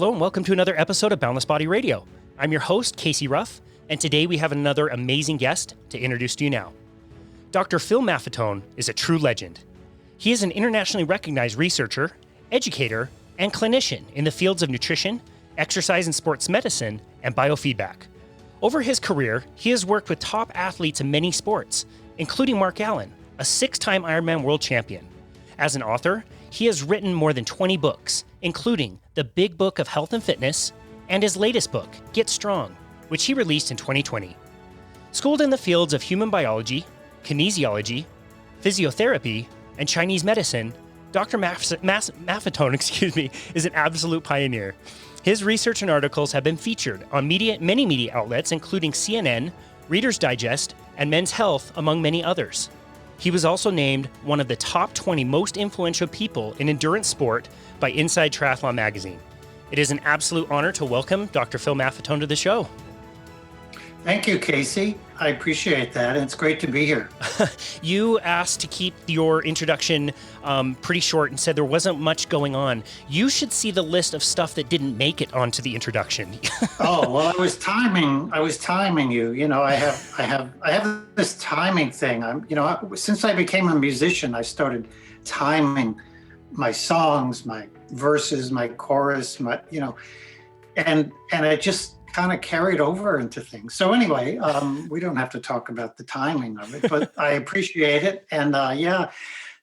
Hello and welcome to another episode of Boundless Body Radio. I'm your host, Casey Ruff, and today we have another amazing guest to introduce to you now. Dr. Phil Maffitone is a true legend. He is an internationally recognized researcher, educator, and clinician in the fields of nutrition, exercise and sports medicine, and biofeedback. Over his career, he has worked with top athletes in many sports, including Mark Allen, a 6-time Ironman world champion. As an author, he has written more than 20 books, including The Big Book of Health and Fitness and his latest book, Get Strong, which he released in 2020. Schooled in the fields of human biology, kinesiology, physiotherapy, and Chinese medicine, Dr. Maffetone, is an absolute pioneer. His research and articles have been featured on many media outlets, including CNN, Reader's Digest, and Men's Health, among many others. He was also named one of the top 20 most influential people in endurance sport by Inside Triathlon magazine. It is an absolute honor to welcome Dr. Phil Maffitone to the show. Thank you, Casey. I appreciate that. It's great to be here. You asked to keep your introduction pretty short and said there wasn't much going on. You should see the list of stuff that didn't make it onto the introduction. Oh, well, I was timing you. You know, I have this timing thing. Since I became a musician, I started timing my songs, my verses, my chorus, and it just kind of carried over into things. So anyway, we don't have to talk about the timing of it, but I appreciate it. And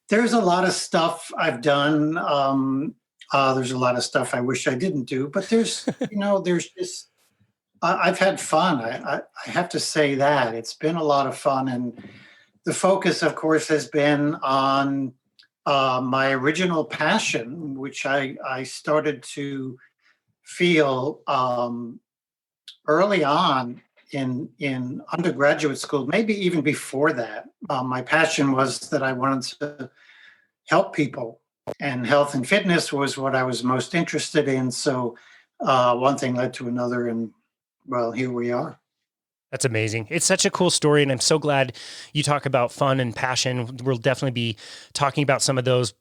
there's a lot of stuff I've done. There's a lot of stuff I wish I didn't do, but there's just, I've had fun. I have to say that it's been a lot of fun. And the focus, of course, has been on my original passion, which I started to feel early on in undergraduate school, maybe even before that. My passion was that I wanted to help people, and health and fitness was what I was most interested in. So one thing led to another, and well, here we are. That's amazing. It's such a cool story, and I'm so glad you talk about fun and passion. We'll definitely be talking about some of those.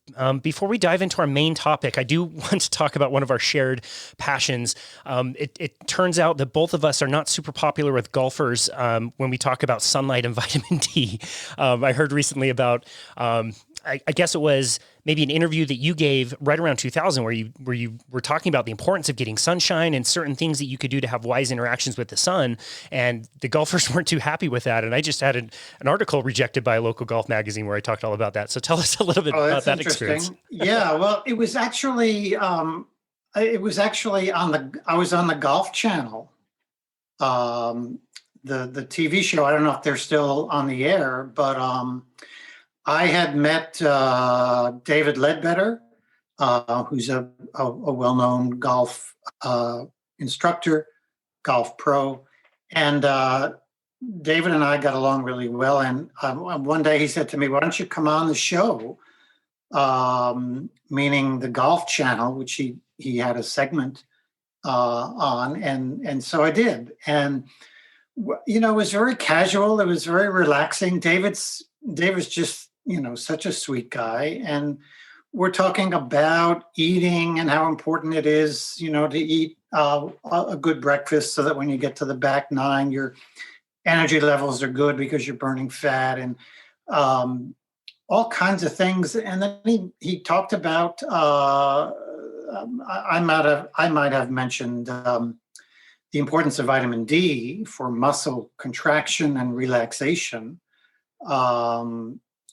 Before we dive into our main topic, I do want to talk about one of our shared passions. It turns out that both of us are not super popular with golfers when we talk about sunlight and vitamin D. I heard recently about, I guess it was maybe an interview that you gave right around 2000 where you were talking about the importance of getting sunshine and certain things that you could do to have wise interactions with the sun. And the golfers weren't too happy with that. And I just had an article rejected by a local golf magazine where I talked all about that. So tell us a little bit about that experience. Yeah, well, it was actually I was on the Golf Channel, the TV show. I don't know if they're still on the air, but I had met David Ledbetter, who's a well-known golf instructor, golf pro, and David and I got along really well. And one day he said to me, "Why don't you come on the show?" Meaning the Golf Channel, which he had a segment on, and so I did. And it was very casual. It was very relaxing. David's just such a sweet guy. And we're talking about eating and how important it is, to eat a good breakfast so that when you get to the back nine, your energy levels are good because you're burning fat and all kinds of things. And then he talked about, I might have mentioned the importance of vitamin D for muscle contraction and relaxation,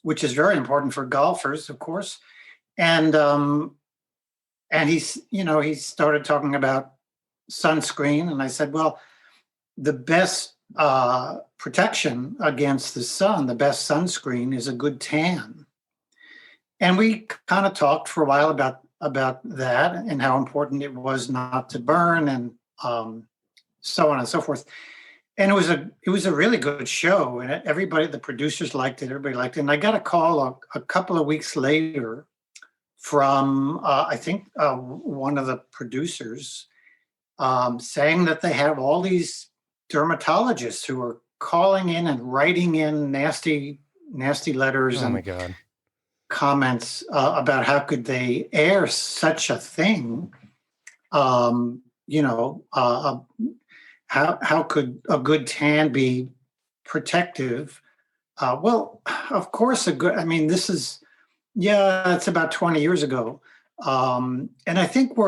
which is very important for golfers, of course. And he started talking about sunscreen. And I said, well, the best protection against the sun, the best sunscreen is a good tan. And we kind of talked for a while about that and how important it was not to burn and so on and so forth. And it was a really good show, and everybody, the producers liked it, everybody liked it. And I got a call a couple of weeks later from I think one of the producers saying that they have all these dermatologists who are calling in and writing in nasty letters my and God. comments about how could they air such a thing You know, how could a good tan be protective? Well, of course, I mean, this is, yeah, it's about 20 years ago. And I think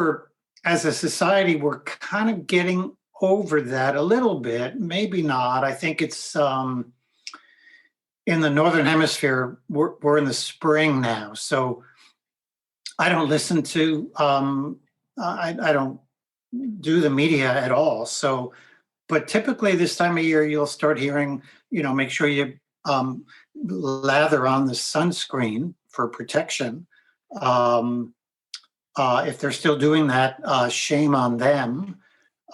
as a society, we're kind of getting over that a little bit. Maybe not. I think it's in the Northern Hemisphere, we're in the spring now. So I don't listen to, I don't do the media at all. So, but typically this time of year, you'll start hearing, make sure you lather on the sunscreen for protection. If they're still doing that, shame on them.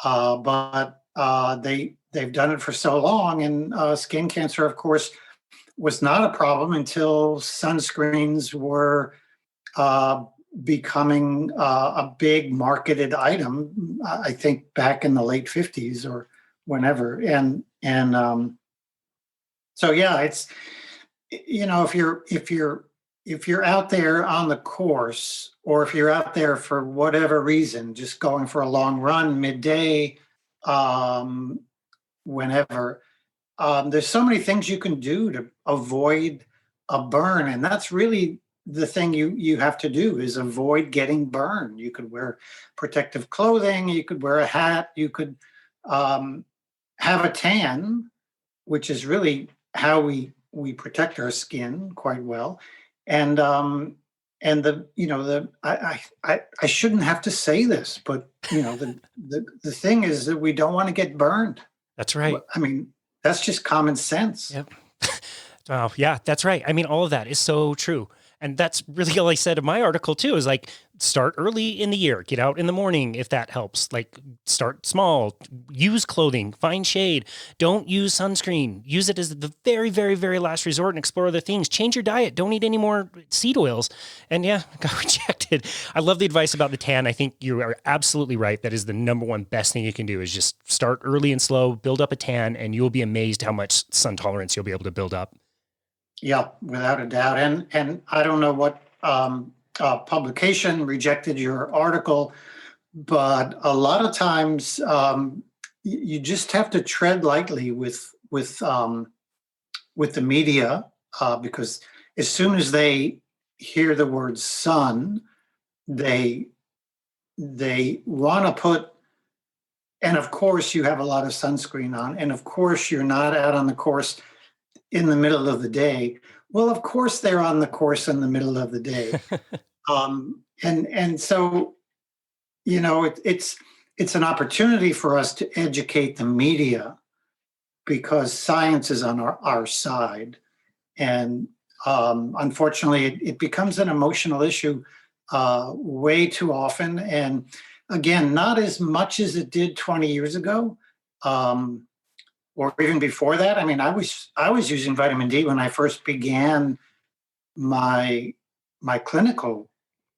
But they've done it for so long, and skin cancer, of course, was not a problem until sunscreens were becoming a big marketed item. I think back in the late 50s or whenever, and so yeah, it's if you're out there on the course, or if you're out there for whatever reason, just going for a long run midday, whenever, there's so many things you can do to avoid a burn, and that's really the thing you have to do, is avoid getting burned. You could wear protective clothing, you could wear a hat, you could have a tan, which is really how we protect our skin quite well. And I shouldn't have to say this, but the thing is that we don't want to get burned. That's right. I mean, that's just common sense. Yep. Oh, yeah, that's right. I mean, all of that is so true. And that's really all I said in my article too, is like, start early in the year, get out in the morning if that helps. Like, start small, use clothing, find shade, don't use sunscreen, use it as the very, very, very last resort, and explore other things. Change your diet, don't eat any more seed oils. And yeah, got rejected. I love the advice about the tan. I think you are absolutely right. That is the number one best thing you can do, is just start early and slow, build up a tan, and you'll be amazed how much sun tolerance you'll be able to build up. Yeah, without a doubt. And I don't know what publication rejected your article, but a lot of times you just have to tread lightly with the media, because as soon as they hear the word sun, they want to put, and of course you have a lot of sunscreen on, and of course you're not out on the course in the middle of the day. Well, of course they're on the course in the middle of the day. And so, it's an opportunity for us to educate the media, because science is on our side. And unfortunately, it becomes an emotional issue way too often. And again, not as much as it did 20 years ago. Or even before that. I mean, I was using vitamin D when I first began my clinical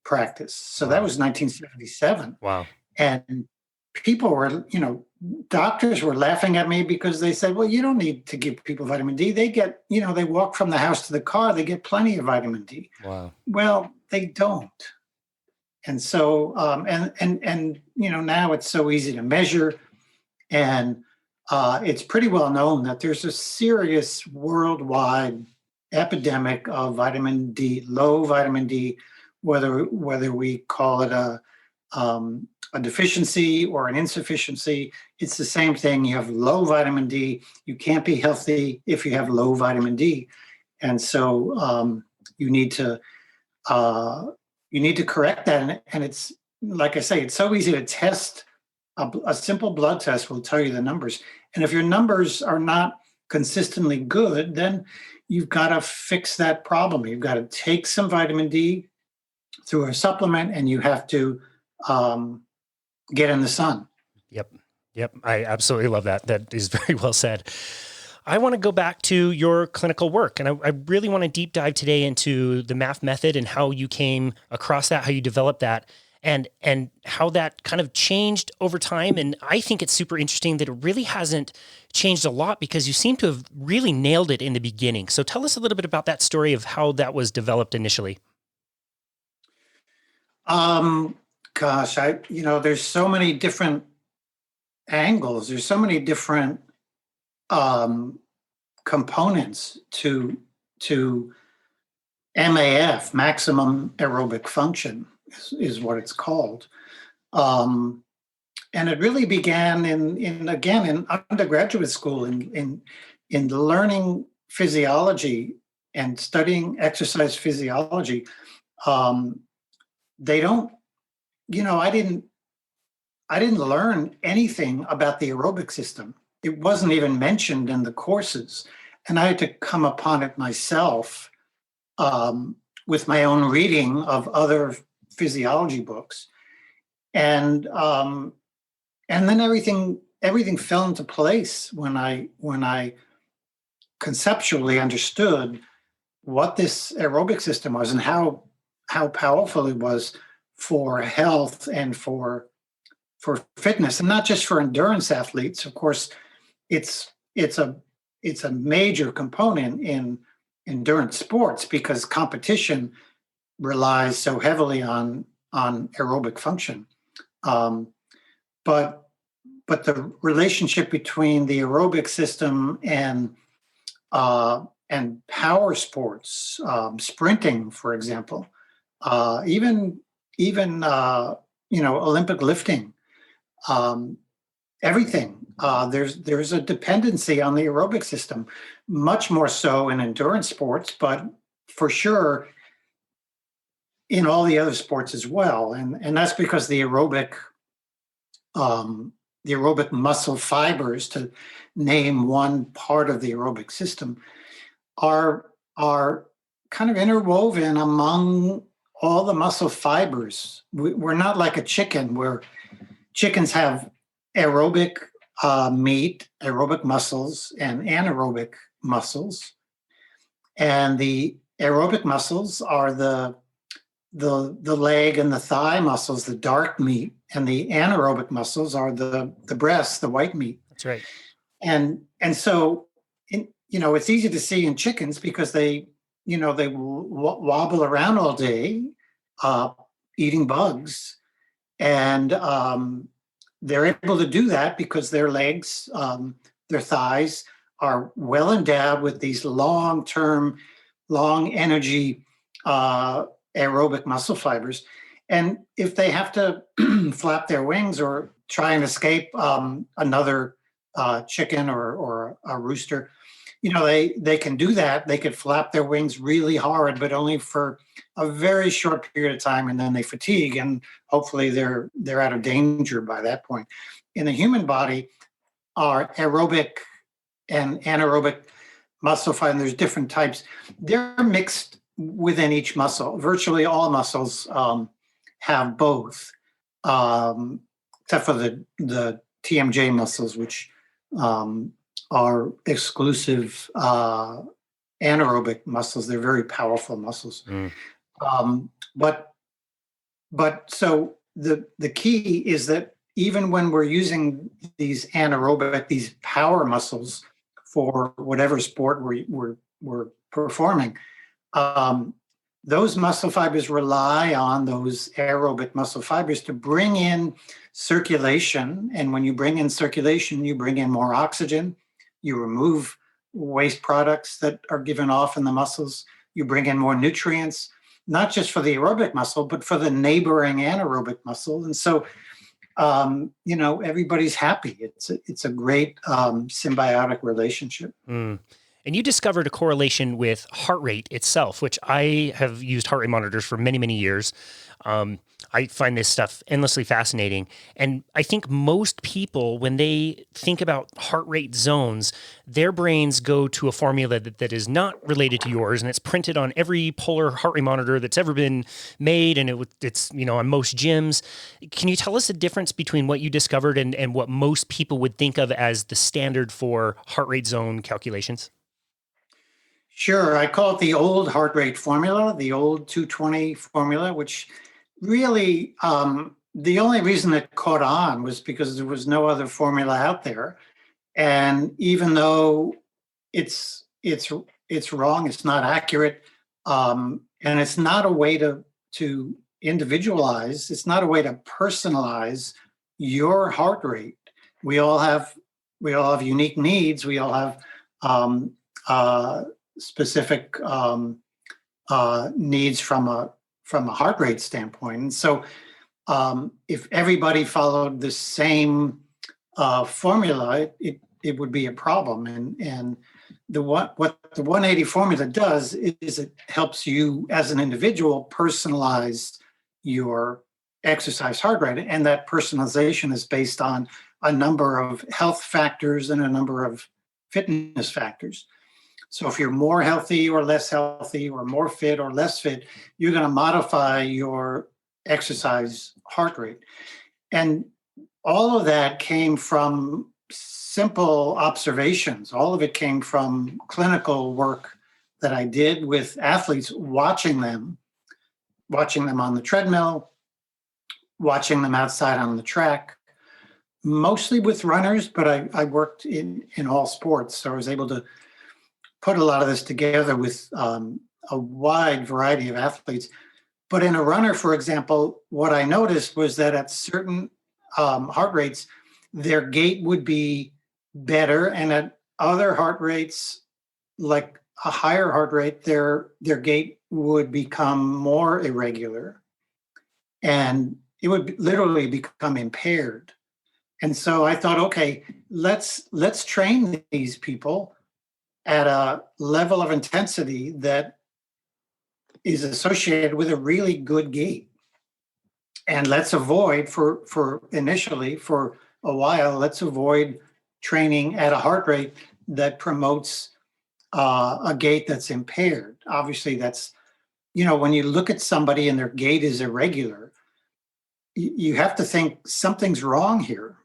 practice. So that was 1977. Wow. And people were, doctors were laughing at me, because they said, well, you don't need to give people vitamin D. They get, they walk from the house to the car, they get plenty of vitamin D. Wow. Well, they don't. And so, now it's so easy to measure, and it's pretty well known that there's a serious worldwide epidemic of vitamin D, low vitamin D, whether we call it a deficiency or an insufficiency. It's the same thing. You have low vitamin D. You can't be healthy if you have low vitamin D, and so you need to correct that. And it's, like I say, it's so easy to test. A simple blood test will tell you the numbers. And if your numbers are not consistently good, then you've got to fix that problem. You've got to take some vitamin D through a supplement, and you have to get in the sun. Yep. I absolutely love that. That is very well said. I want to go back to your clinical work, and I really want to deep dive today into the MAF method and how you came across that, how you developed that, and how that kind of changed over time. And I think it's super interesting that it really hasn't changed a lot, because you seem to have really nailed it in the beginning. So tell us a little bit about that story of how that was developed initially. Gosh, there's so many different angles. There's so many different um, components to MAF, maximum aerobic function, is what it's called. Um, and it really began in undergraduate school in learning physiology and studying exercise physiology. Um, they don't, I didn't learn anything about the aerobic system. It wasn't even mentioned in the courses, and I had to come upon it myself with my own reading of other physiology books, and then everything fell into place when I conceptually understood what this aerobic system was and how powerful it was for health and for fitness, and not just for endurance athletes. Of course, it's a major component in endurance sports because competition relies so heavily on aerobic function. Um, but the relationship between the aerobic system and power sports, sprinting, for example, even Olympic lifting, everything. There's a dependency on the aerobic system, much more so in endurance sports, but for sure in all the other sports as well. And that's because the aerobic muscle fibers, to name one part of the aerobic system, are kind of interwoven among all the muscle fibers. We're not like a chicken, where chickens have aerobic meat, aerobic muscles, and anaerobic muscles. And the aerobic muscles are the leg and the thigh muscles, the dark meat, and the anaerobic muscles are the breast, the white meat. That's right. And so, it's easy to see in chickens because they wobble around all day, eating bugs, and they're able to do that because their legs, their thighs, are well endowed with these long-term, long energy aerobic muscle fibers. And if they have to flap their wings or try and escape another chicken or a rooster, they can do that. They could flap their wings really hard, but only for a very short period of time, and then they fatigue, and hopefully they're out of danger by that point. In the human body, our aerobic and anaerobic muscle fiber, there's different types. They're mixed within each muscle. Virtually all muscles have both, except for the TMJ muscles, which are exclusive anaerobic muscles. They're very powerful muscles. But so the key is that even when we're using these anaerobic, these power muscles for whatever sport we're performing, those muscle fibers rely on those aerobic muscle fibers to bring in circulation. And when you bring in circulation, you bring in more oxygen, you remove waste products that are given off in the muscles, you bring in more nutrients, not just for the aerobic muscle, but for the neighboring anaerobic muscle. And so, everybody's happy. It's a great symbiotic relationship. And you discovered a correlation with heart rate itself, which I have used heart rate monitors for many, many years. I find this stuff endlessly fascinating. And I think most people, when they think about heart rate zones, their brains go to a formula that is not related to yours, and it's printed on every polar heart rate monitor that's ever been made, and it's on most gyms. Can you tell us the difference between what you discovered and what most people would think of as the standard for heart rate zone calculations? Sure. I call it the old heart rate formula, the old 220 formula, which really, the only reason it caught on was because there was no other formula out there. And even though it's wrong, it's not accurate, and it's not a way to individualize. It's not a way to personalize your heart rate. We all have unique needs. We all have specific needs from a heart rate standpoint. And so, if everybody followed the same formula, it would be a problem. And what the 180 formula does is it helps you as an individual personalize your exercise heart rate, and that personalization is based on a number of health factors and a number of fitness factors. So if you're more healthy or less healthy, or more fit or less fit, you're going to modify your exercise heart rate. And all of that came from simple observations. All of it came from clinical work that I did with athletes, watching them on the treadmill, watching them outside on the track, mostly with runners, but I worked in all sports. So I was able to put a lot of this together with a wide variety of athletes. But in a runner, for example, what I noticed was that at certain heart rates, their gait would be better, and at other heart rates, like a higher heart rate, their gait would become more irregular, and it would literally become impaired. And so I thought, okay, let's train these people at a level of intensity that is associated with a really good gait. And let's avoid, for initially, for a while, let's avoid training at a heart rate that promotes a gait that's impaired. Obviously, that's, when you look at somebody and their gait is irregular, you have to think something's wrong here.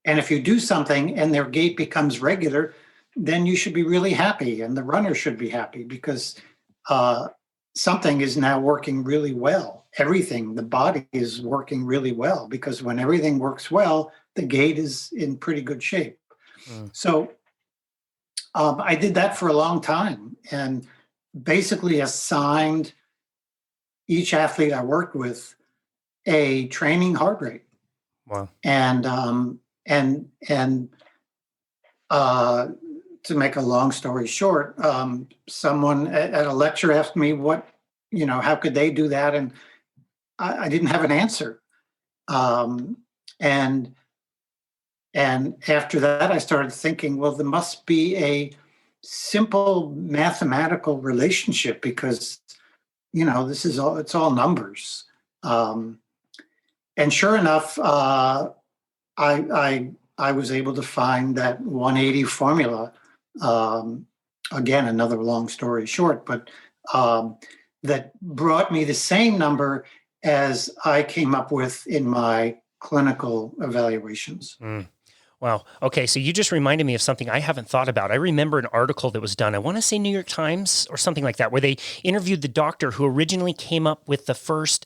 And if you do something and their gait becomes regular, then you should be really happy, and the runner should be happy, because something is now working really well. Everything, the body is working really well, because when everything works well, the gait is in pretty good shape. So I did that for a long time, and basically assigned each athlete I worked with a training heart rate. Wow. And to make a long story short, someone at a lecture asked me how could they do that? And I didn't have an answer. And after that, I started thinking, well, there must be a simple mathematical relationship, because, it's all numbers. And sure enough, I was able to find that 180 formula. Again, another long story short, but that brought me the same number as I came up with in my clinical evaluations. Wow. Okay. So you just reminded me of something I haven't thought about. I remember an article that was done, I want to say New York Times or something like that, where they interviewed the doctor who originally came up with the first,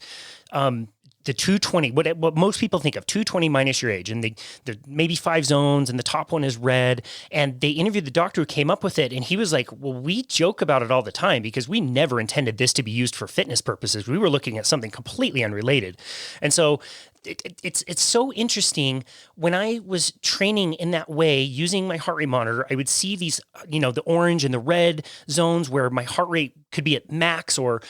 the 220, what most people think of, 220 minus your age, and there may be 5 zones, and the top one is red. And they interviewed the doctor who came up with it, and he was like, well, we joke about it all the time because we never intended this to be used for fitness purposes. We were looking at something completely unrelated. And so it's so interesting. When I was training in that way, using my heart rate monitor, I would see these, the orange and the red zones where my heart rate could be at max or,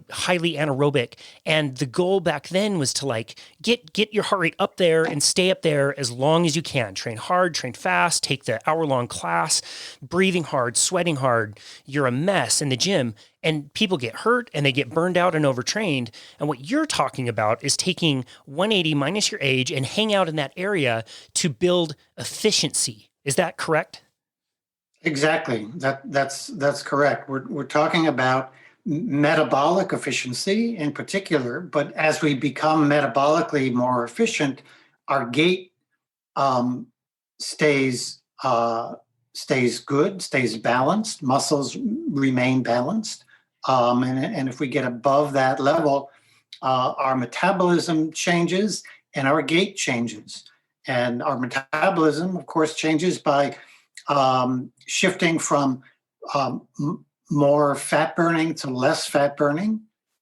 highly anaerobic. And the goal back then was to get your heart rate up there and stay up there as long as you can. Train hard, train fast, take the hour-long class, breathing hard, sweating hard. You're a mess in the gym. And people get hurt and they get burned out and overtrained. And what you're talking about is taking 180 minus your age and hang out in that area to build efficiency. Is that correct? Exactly. That's correct. We're talking about metabolic efficiency in particular, but as we become metabolically more efficient, our gait stays good, stays balanced, muscles remain balanced. And if we get above that level, our metabolism changes and our gait changes. And our metabolism, of course, changes by shifting from more fat burning to less fat burning,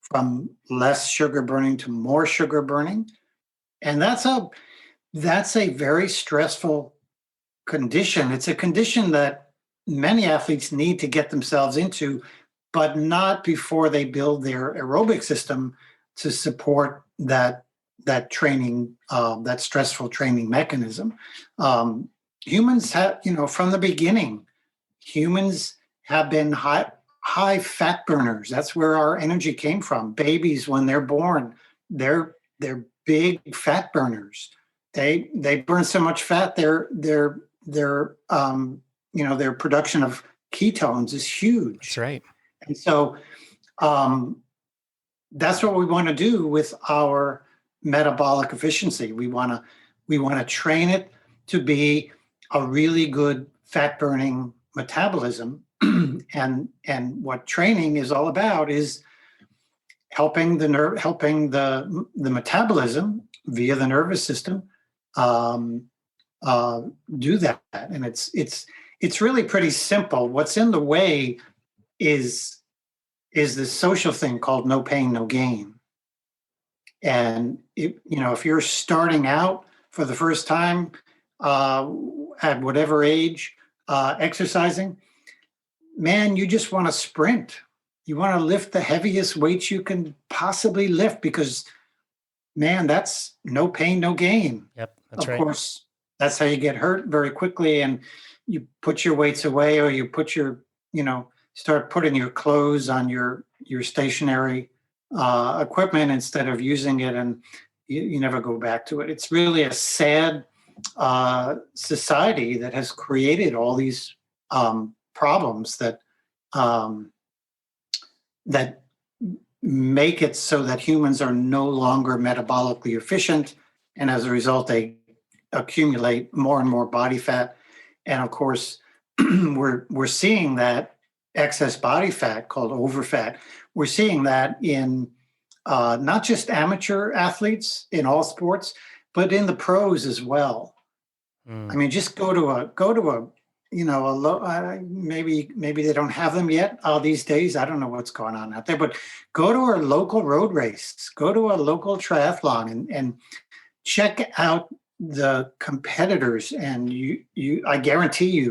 from less sugar burning to more sugar burning. And that's a very stressful condition. It's a condition that many athletes need to get themselves into, but not before they build their aerobic system to support that training, that stressful training mechanism. Humans have, from the beginning, humans have been high fat burners. That's where our energy came from. Babies, when they're born, they're big fat burners. They burn so much fat, their production of ketones is huge. That's right. And so that's what we want to do with our metabolic efficiency. We want to train it to be a really good fat burning metabolism. and what training is all about is helping the metabolism via the nervous system do that. And it's really pretty simple. What's in the way is this social thing called no pain, no gain. And if you're starting out for the first time at whatever age exercising, man, you just want to sprint. You want to lift the heaviest weights you can possibly lift because, man, that's no pain, no gain. Yep, that's right. Of course, that's how you get hurt very quickly, and you put your weights away, or you put start putting your clothes on your stationary equipment instead of using it, and you never go back to it. It's really a sad society that has created all these problems that make it so that humans are no longer metabolically efficient, and as a result, they accumulate more and more body fat. And of course, we're seeing that excess body fat, called overfat. We're seeing that in not just amateur athletes in all sports, but in the pros as well. I mean, just go to a maybe they don't have them yet these days. I don't know what's going on out there, but go to a local road race, go to a local triathlon, and check out the competitors, and I guarantee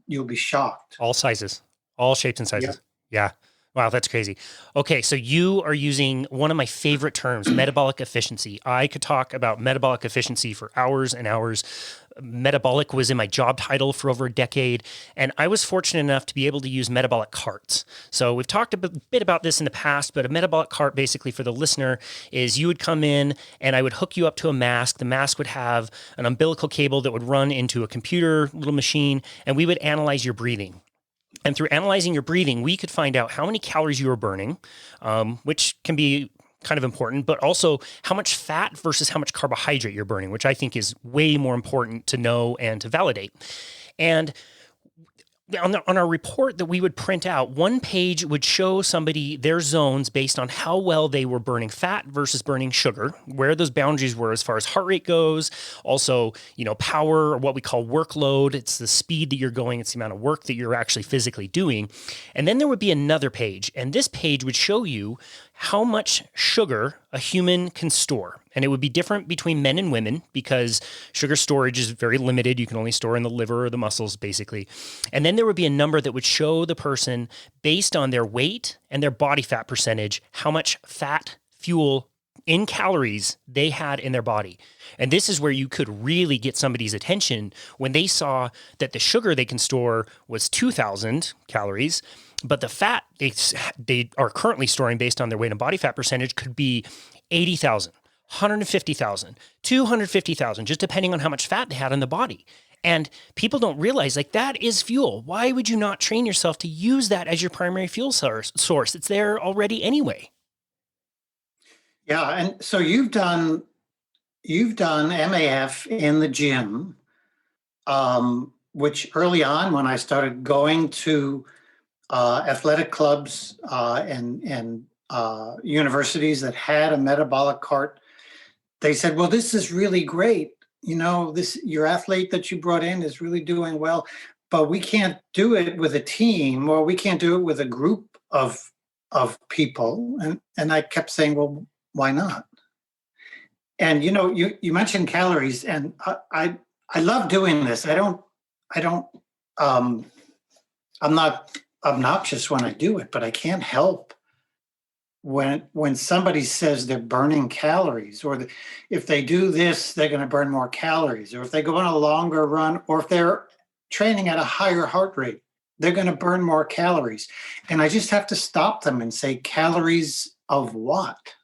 you'll be shocked. All sizes, all shapes and sizes. Yeah. Wow, that's crazy. Okay, so you are using one of my favorite terms, metabolic efficiency. I could talk about metabolic efficiency for hours and hours. Metabolic was in my job title for over a decade, and I was fortunate enough to be able to use metabolic carts. So we've talked a bit about this in the past, but a metabolic cart, basically for the listener, is you would come in and I would hook you up to a mask. The mask would have an umbilical cable that would run into a computer little machine, and we would analyze your breathing. And through analyzing your breathing, we could find out how many calories you were burning, which can be kind of important, but also how much fat versus how much carbohydrate you're burning, which I think is way more important to know and to validate. And on our report that we would print out, one page would show somebody their zones based on how well they were burning fat versus burning sugar, where those boundaries were as far as heart rate goes, also, power, or what we call workload. It's the speed that you're going, it's the amount of work that you're actually physically doing. And then there would be another page, and this page would show you how much sugar a human can store. And it would be different between men and women because sugar storage is very limited. You can only store in the liver or the muscles, basically. And then there would be a number that would show the person, based on their weight and their body fat percentage, how much fat, fuel, in calories they had in their body. And this is where you could really get somebody's attention when they saw that the sugar they can store was 2,000 calories, but the fat they are currently storing based on their weight and body fat percentage could be 80,000, 150,000, 250,000, just depending on how much fat they had in the body. And people don't realize, that is fuel. Why would you not train yourself to use that as your primary fuel source? It's there already anyway. Yeah, and so you've done MAF in the gym, which early on, when I started going to athletic clubs and universities that had a metabolic cart, they said, "Well, this is really great. Your athlete that you brought in is really doing well, but we can't do it with a team, or we can't do it with a group of of people. And I kept saying, well, why not? And, you mentioned calories, and I love doing this. I'm not obnoxious when I do it, but I can't help when somebody says they're burning calories, or if they do this, they're going to burn more calories, or if they go on a longer run, or if they're training at a higher heart rate, they're going to burn more calories. And I just have to stop them and say, calories of what?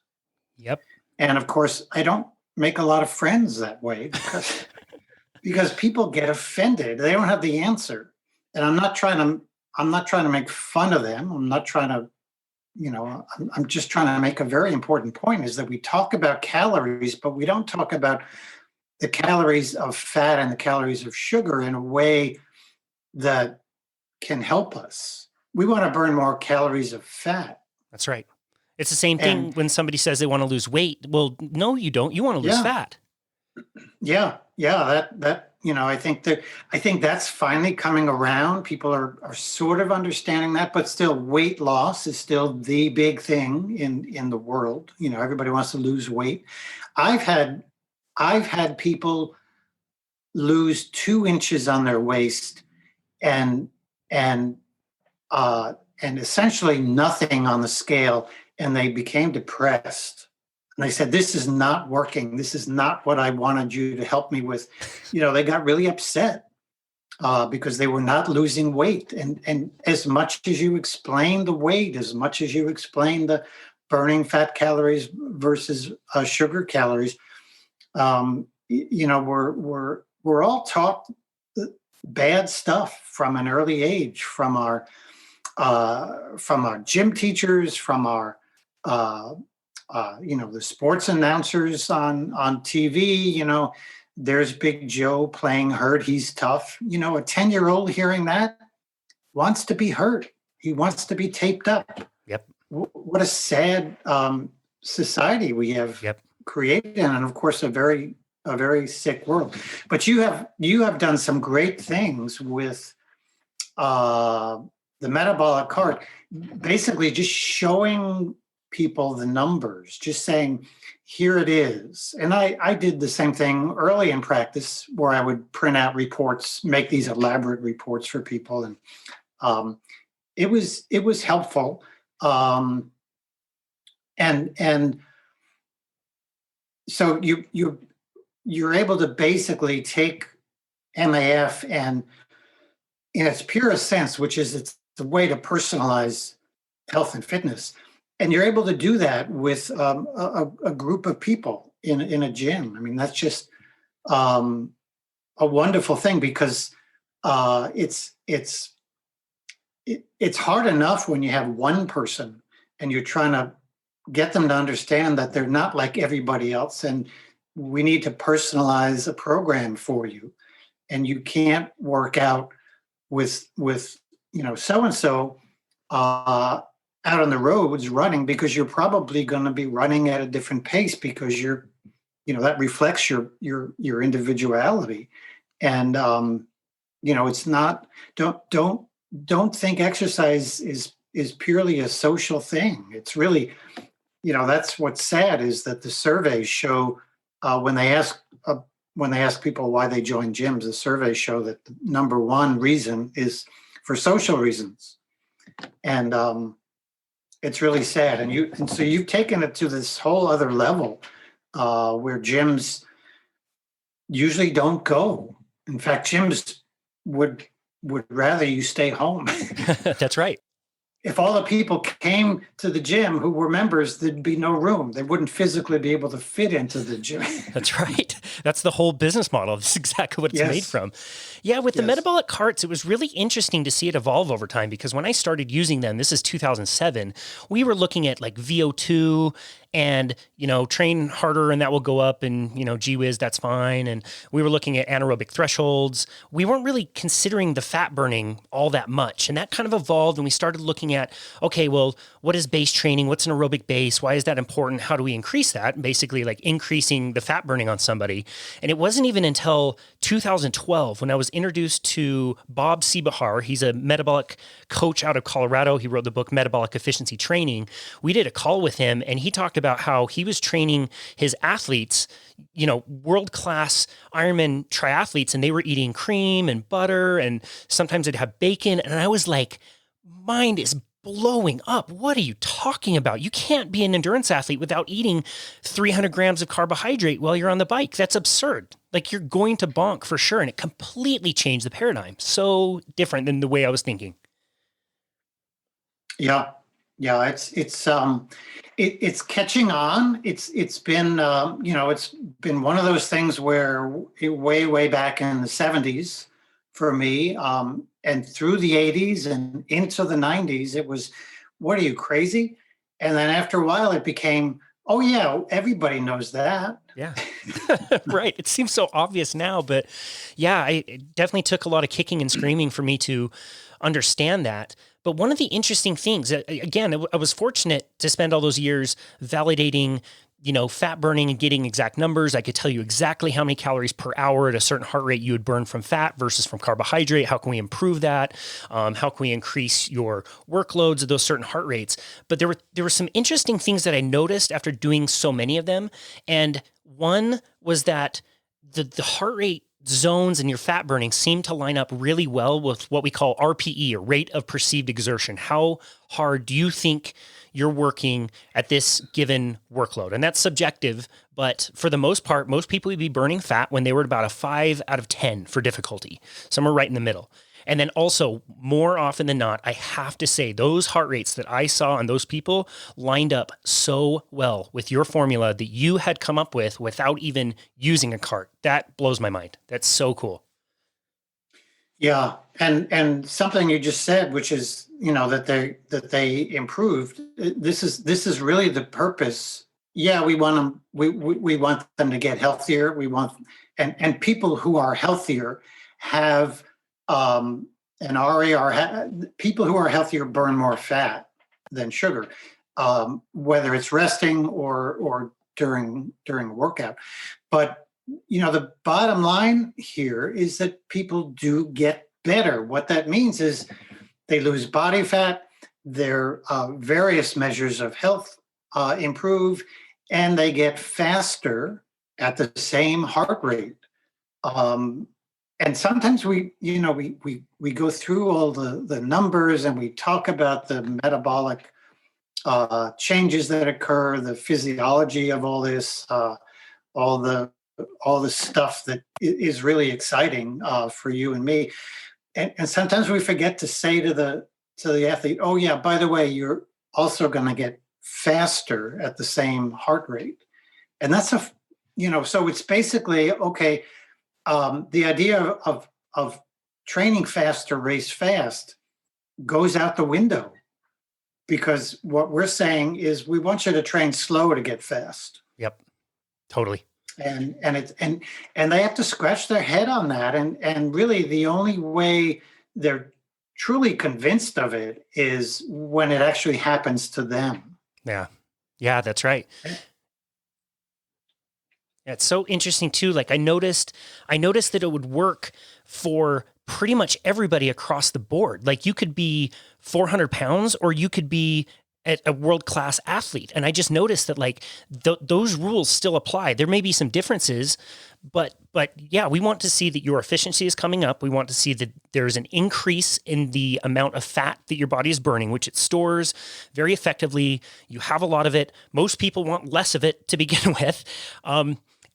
Yep. And of course, I don't make a lot of friends that way because people get offended. They don't have the answer. And I'm not trying to make fun of them. I'm not trying to, I'm just trying to make a very important point, is that we talk about calories, but we don't talk about the calories of fat and the calories of sugar in a way that can help us. We want to burn more calories of fat. That's right. It's the same thing when somebody says they want to lose weight. Well, no, you don't. You want to lose fat. Yeah. I think that's finally coming around. People are sort of understanding that, but still, weight loss is still the big thing in the world. Everybody wants to lose weight. I've had people lose 2 inches on their waist and essentially nothing on the scale, and they became depressed. And I said, this is not working. This is not what I wanted you to help me with. They got really upset because they were not losing weight. And as much as you explain the weight, as much as you explain the burning fat calories versus sugar calories, we're all taught bad stuff from an early age, from our gym teachers, from our the sports announcers on TV. There's Big Joe playing hurt, he's tough. A 10-year-old hearing that wants to be hurt. He wants to be taped up. Yep. What a sad society we have created, and of course a very sick world. But you have done some great things with the metabolic cart, basically just showing people the numbers, just saying, here it is. And I did the same thing early in practice, where I would print out reports, make these elaborate reports for people. And it was helpful. And so you're able to basically take MAF and, in its purest sense, which is it's the way to personalize health and fitness, and you're able to do that with a group of people in a gym. I mean, that's just a wonderful thing, because it's hard enough when you have one person and you're trying to get them to understand that they're not like everybody else, and we need to personalize a program for you, and you can't work out with so-and-so out on the roads running, because you're probably going to be running at a different pace, because that reflects your individuality. And it's not, don't think exercise is purely a social thing. It's really, that's what's sad, is that the surveys show when they ask people why they join gyms, the surveys show that the number one reason is for social reasons. And it's really sad. And so you've taken it to this whole other level where gyms usually don't go. In fact, gyms would rather you stay home. That's right. If all the people came to the gym who were members, there'd be no room. They wouldn't physically be able to fit into the gym. That's right. That's the whole business model. That's exactly what it's made from. Yeah, with the metabolic carts, it was really interesting to see it evolve over time, because when I started using them, this is 2007, we were looking at like VO2 and, train harder and that will go up, and, gee whiz, that's fine. And we were looking at anaerobic thresholds. We weren't really considering the fat burning all that much. And that kind of evolved, and we started looking looking at, okay, well, what is base training? What's an aerobic base? Why is that important? How do we increase that? Basically like increasing the fat burning on somebody. And it wasn't even until 2012 when I was introduced to Bob Seebahar. He's a metabolic coach out of Colorado. He wrote the book Metabolic Efficiency Training. We did a call with him and he talked about how he was training his athletes, world-class Ironman triathletes, and they were eating cream and butter, and sometimes they'd have bacon. And I was like, mind is blowing up. What are you talking about? You can't be an endurance athlete without eating 300 grams of carbohydrate while you're on the bike. That's absurd. Like, you're going to bonk for sure. And it completely changed the paradigm. So different than the way I was thinking. Yeah. Yeah. It's catching on. It's been, it's been one of those things where way back in the 70s for me, and through the 80s and into the 90s, it was, what are you, crazy? And then after a while it became, oh yeah, everybody knows that. Yeah, right. It seems so obvious now, but yeah, it definitely took a lot of kicking and screaming for me to understand that. But one of the interesting things, again, I was fortunate to spend all those years validating, fat burning and getting exact numbers. I could tell you exactly how many calories per hour at a certain heart rate you would burn from fat versus from carbohydrate. How can we improve that? How can we increase your workloads at those certain heart rates? But there were some interesting things that I noticed after doing so many of them. And one was that the heart rate zones and your fat burning seem to line up really well with what we call RPE, or rate of perceived exertion. How hard do you think you're working at this given workload? And that's subjective, but for the most part, most people would be burning fat when they were about a 5 out of 10 for difficulty, somewhere right in the middle. And then also, more often than not, I have to say, those heart rates that I saw on those people lined up so well with your formula that you had come up with without even using a cart. That blows my mind. That's so cool. Yeah, and something you just said, which is, that they improved. This is really the purpose. Yeah, we want them. We want them to get healthier. We want, and people who are healthier have an RAR. People who are healthier burn more fat than sugar, whether it's resting or during a workout. But the bottom line here is that people do get better. What that means is they lose body fat, their various measures of health improve, and they get faster at the same heart rate. And sometimes we go through all the numbers and we talk about the metabolic changes that occur, the physiology of all this, all the stuff that is really exciting for you and me. And sometimes we forget to say to the athlete, oh yeah, by the way, you're also going to get faster at the same heart rate. And that's so it's basically, okay, the idea of training fast to race fast goes out the window, because what we're saying is we want you to train slow to get fast. Yep, totally. And they have to scratch their head on that. And really the only way they're truly convinced of it is when it actually happens to them. Yeah. Yeah, that's right. It's so interesting too. Like I noticed that it would work for pretty much everybody across the board. Like you could be 400 pounds or you could be a world-class athlete. And I just noticed that like those rules still apply. There may be some differences, but yeah, we want to see that your efficiency is coming up. We want to see that there's an increase in the amount of fat that your body is burning, which it stores very effectively. You have a lot of it. Most people want less of it to begin with.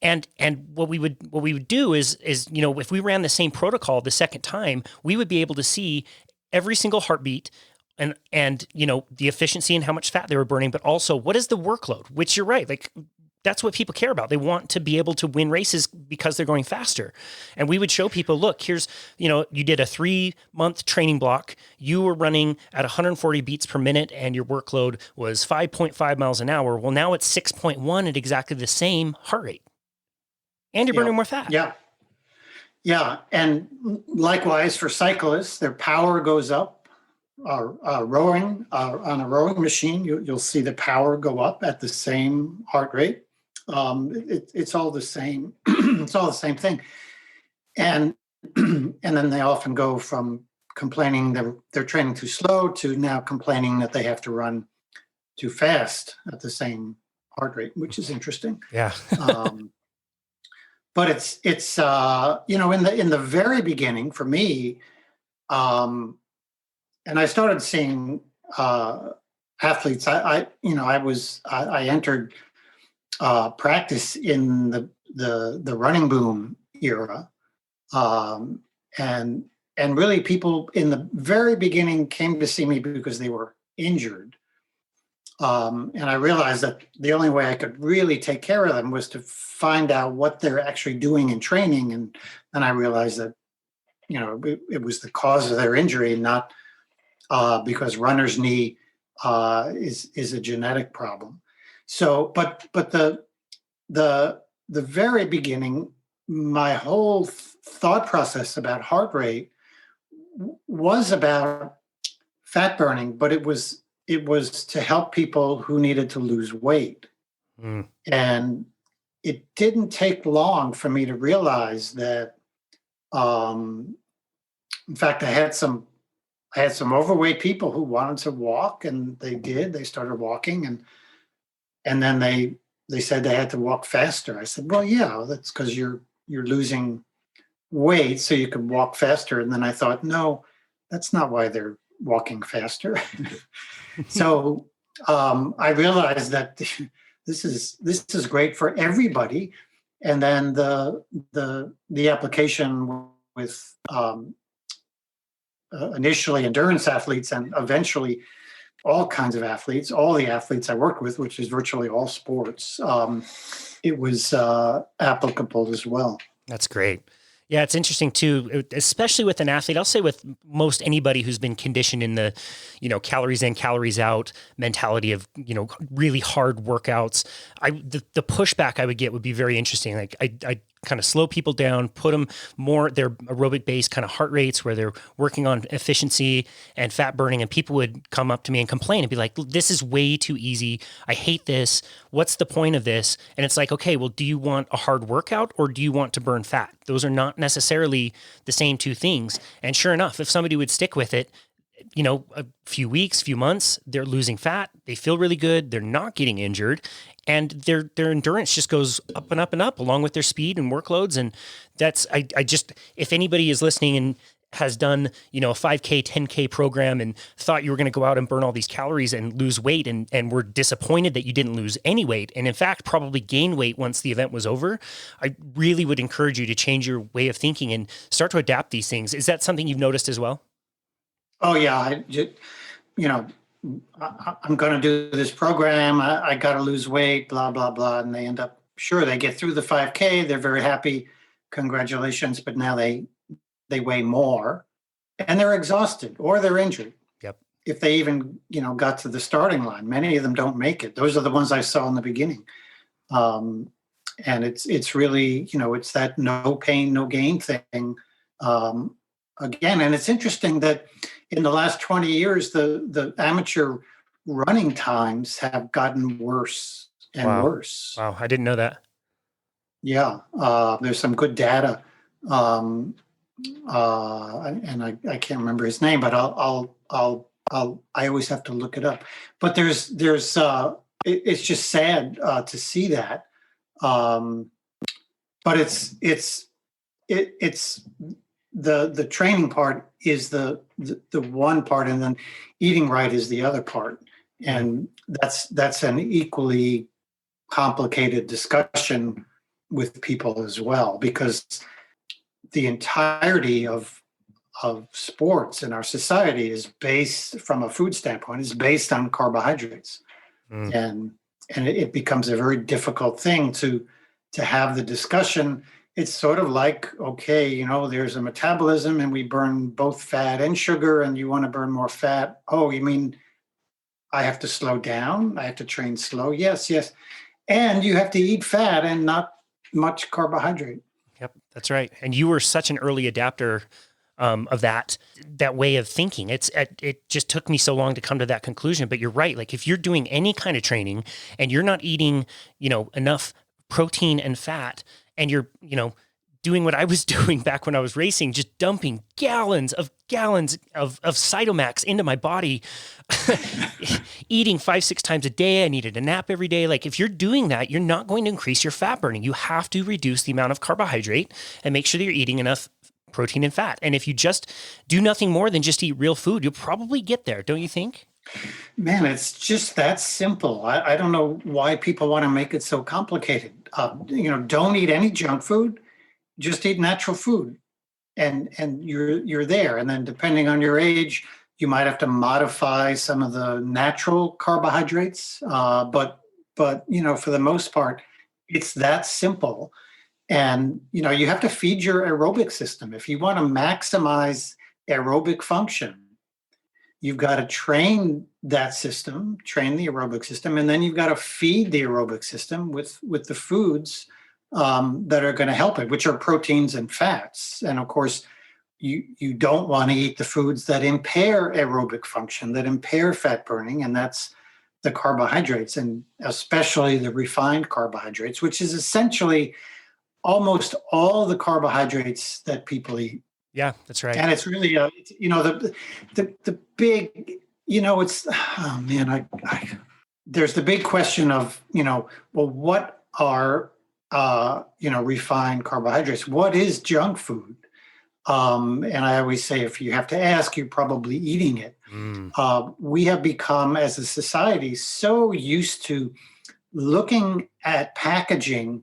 And what we would do is if we ran the same protocol the second time, we would be able to see every single heartbeat and the efficiency and how much fat they were burning, but also what is the workload, which you're right. Like that's what people care about. They want to be able to win races because they're going faster. And we would show people, look, here's, you did a 3-month training block. You were running at 140 beats per minute and your workload was 5.5 miles an hour. Well, now it's 6.1 at exactly the same heart rate. And you're burning more fat. Yeah. Yeah. And likewise for cyclists, their power goes up. rowing on a rowing machine, you'll see the power go up at the same heart rate. It's all the same. It's all the same thing. And and then they often go from complaining that they're training too slow to now complaining that they have to run too fast at the same heart rate, which is interesting. Yeah. But it's in the very beginning for me, and I started seeing athletes. I entered practice in the running boom era, and really people in the very beginning came to see me because they were injured. And I realized that the only way I could really take care of them was to find out what they're actually doing in training. And then I realized that, it was the cause of their injury, not because runner's knee is a genetic problem. So, but the very beginning, my whole thought process about heart rate was about fat burning, but it was to help people who needed to lose weight. And it didn't take long for me to realize that, in fact, I had some overweight people who wanted to walk, and they started walking, and then they said they had to walk faster. I said, well, yeah, that's because you're losing weight so you can walk faster. And then I thought, no, that's not why they're walking faster. So I realized that this is great for everybody. And then the application with initially endurance athletes and eventually all kinds of athletes, all the athletes I worked with, which is virtually all sports, it was applicable as well. That's great. Yeah, it's interesting too, especially with an athlete. I'll say with most anybody who's been conditioned in the, calories in, calories out mentality of, really hard workouts. The pushback I would get would be very interesting. Like I kind of slow people down, put them more their aerobic based kind of heart rates where they're working on efficiency and fat burning. And people would come up to me and complain and be like, this is way too easy. I hate this. What's the point of this? And it's like, okay, well, do you want a hard workout or do you want to burn fat? Those are not necessarily the same two things. And sure enough, if somebody would stick with it, a few weeks, few months, they're losing fat. They feel really good. They're not getting injured. And their endurance just goes up and up and up along with their speed and workloads. And that's, if anybody is listening and has done, a 5K, 10K program and thought you were going to go out and burn all these calories and lose weight and were disappointed that you didn't lose any weight. And in fact, probably gain weight once the event was over. I really would encourage you to change your way of thinking and start to adapt these things. Is that something you've noticed as well? Oh yeah. I'm going to do this program. I got to lose weight, blah, blah, blah. And they end up, they get through the 5K. They're very happy. Congratulations. But now they weigh more and they're exhausted or they're injured. Yep. If they even, got to the starting line, many of them don't make it. Those are the ones I saw in the beginning. And it's really, it's that no pain, no gain thing. Again, and it's interesting that in the last 20 years, the amateur running times have gotten worse and worse. Wow, I didn't know that. Yeah, there's some good data, and I can't remember his name, but I always have to look it up. But there's it's just sad to see that, but it's the training part is the one part, and then eating right is the other part. And that's an equally complicated discussion with people as well, because the entirety of sports in our society is based, from a food standpoint, is based on carbohydrates. And it becomes a very difficult thing to have the discussion. It's sort of like, okay, there's a metabolism and we burn both fat and sugar, and you want to burn more fat. Oh, you mean I have to slow down? I have to train slow? Yes. And you have to eat fat and not much carbohydrate. Yep, that's right. And you were such an early adapter of that way of thinking. It just took me so long to come to that conclusion. But you're right. Like if you're doing any kind of training and you're not eating, enough protein and fat, and you're, doing what I was doing back when I was racing, just dumping gallons of Cytomax into my body, eating 5-6 times a day. I needed a nap every day. Like if you're doing that, you're not going to increase your fat burning. You have to reduce the amount of carbohydrate and make sure that you're eating enough protein and fat. And if you just do nothing more than just eat real food, you'll probably get there. Don't you think? Man, it's just that simple. I don't know why people want to make it so complicated. Don't eat any junk food. Just eat natural food, and you're there. And then depending on your age, you might have to modify some of the natural carbohydrates. But for the most part, it's that simple. And you have to feed your aerobic system. If you want to maximize aerobic function, you've got to train that system, train the aerobic system, and then you've got to feed the aerobic system with the foods that are going to help it, which are proteins and fats. And of course, you don't want to eat the foods that impair aerobic function, that impair fat burning, and that's the carbohydrates, and especially the refined carbohydrates, which is essentially almost all the carbohydrates that people eat. Yeah, that's right. And it's really, the big, it's, oh man, there's the big question of, what are refined carbohydrates? What is junk food? And I always say, if you have to ask, you're probably eating it. We have become, as a society, so used to looking at packaging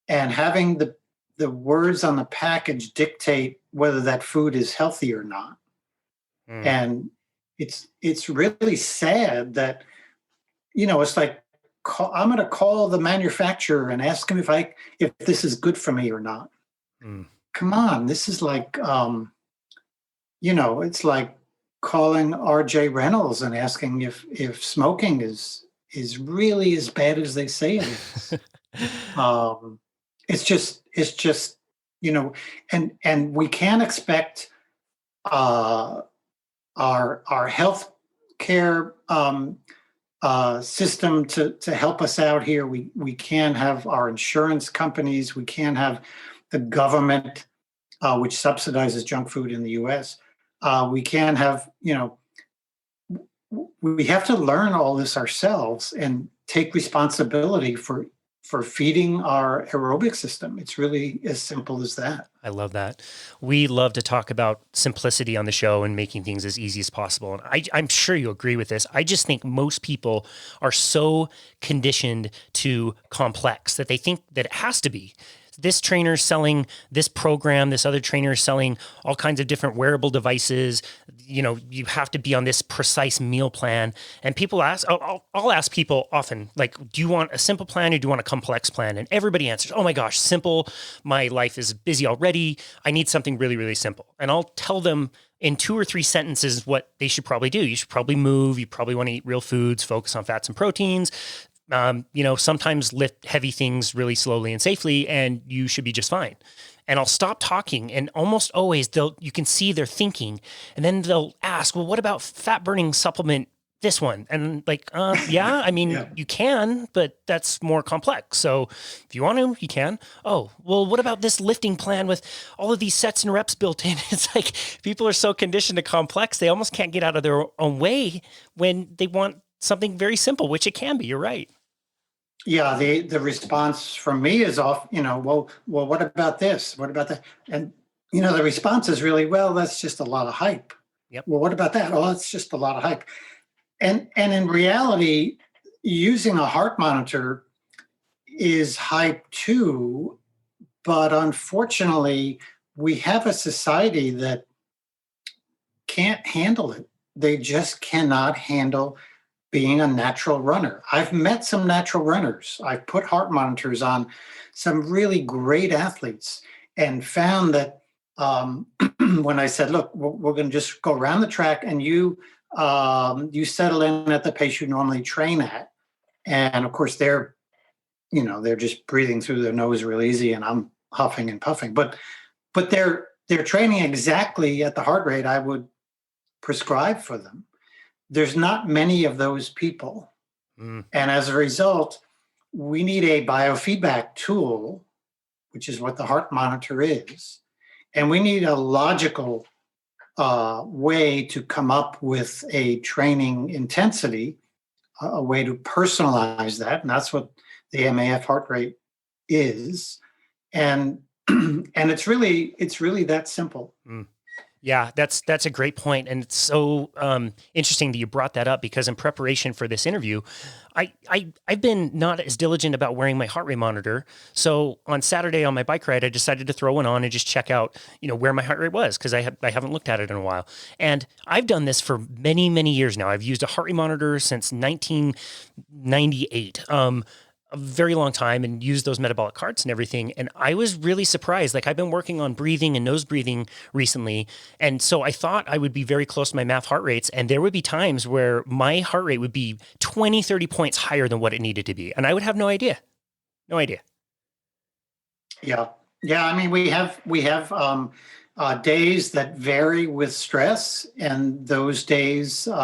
and having the words on the package dictate whether that food is healthy or not. And it's really sad that, it's like, I'm going to call the manufacturer and ask him if this is good for me or not. Come on, this is like, it's like calling R.J. Reynolds and asking if smoking is really as bad as they say it is. It's just, and we can't expect our health care system to help us out here. We can't have our insurance companies. We can't have the government, which subsidizes junk food in the U.S. We can't have, we have to learn all this ourselves and take responsibility for feeding our aerobic system. It's really as simple as that. I love that. We love to talk about simplicity on the show and making things as easy as possible. And I'm sure you agree with this. I just think most people are so conditioned to complex that they think that it has to be. This trainer's selling this program, this other trainer's selling all kinds of different wearable devices. You have to be on this precise meal plan. And people ask, I'll ask people often, like, do you want a simple plan or do you want a complex plan? And everybody answers, oh my gosh, simple. My life is busy already. I need something really, really simple. And I'll tell them in 2 or 3 sentences what they should probably do. You should probably move. You probably want to eat real foods, focus on fats and proteins. Sometimes lift heavy things really slowly and safely, and you should be just fine. And I'll stop talking, and almost always you can see they're thinking, and then they'll ask, well, what about fat burning supplement, this one? And like, yeah, I mean, Yeah. You can, but that's more complex. So if you want to, you can. Oh, well, what about this lifting plan with all of these sets and reps built in? It's like people are so conditioned to complex, they almost can't get out of their own way when they want something very simple, which it can be. You're right. Yeah, the response from me is well, what about this? What about that? And the response is really, well, that's just a lot of hype. Yep. Well, what about that? Oh, it's just a lot of hype. And in reality, using a heart monitor is hype too, but unfortunately, we have a society that can't handle it. They just cannot handle being a natural runner. I've met some natural runners. I've put heart monitors on some really great athletes and found that when I said, look, we're going to just go around the track and you settle in at the pace you normally train at. And of course they're just breathing through their nose real easy and I'm huffing and puffing, but they're they're training exactly at the heart rate I would prescribe for them. There's not many of those people. And as a result, we need a biofeedback tool, which is what the heart monitor is. And we need a logical way to come up with a training intensity, a way to personalize that. And that's what the MAF heart rate is. And it's really that simple. Yeah, that's a great point. And it's so interesting that you brought that up, because in preparation for this interview, I've been not as diligent about wearing my heart rate monitor. So on Saturday on my bike ride, I decided to throw one on and just check out, where my heart rate was, because I haven't looked at it in a while. And I've done this for many, many years now. I've used a heart rate monitor since 1998. A very long time, and used those metabolic carts and everything. And I was really surprised. Like, I've been working on breathing and nose breathing recently. And so I thought I would be very close to my MAF heart rates. And there would be times where my heart rate would be 20, 30 points higher than what it needed to be. And I would have no idea. No idea. Yeah. Yeah. I mean, we have days that vary with stress, and those days we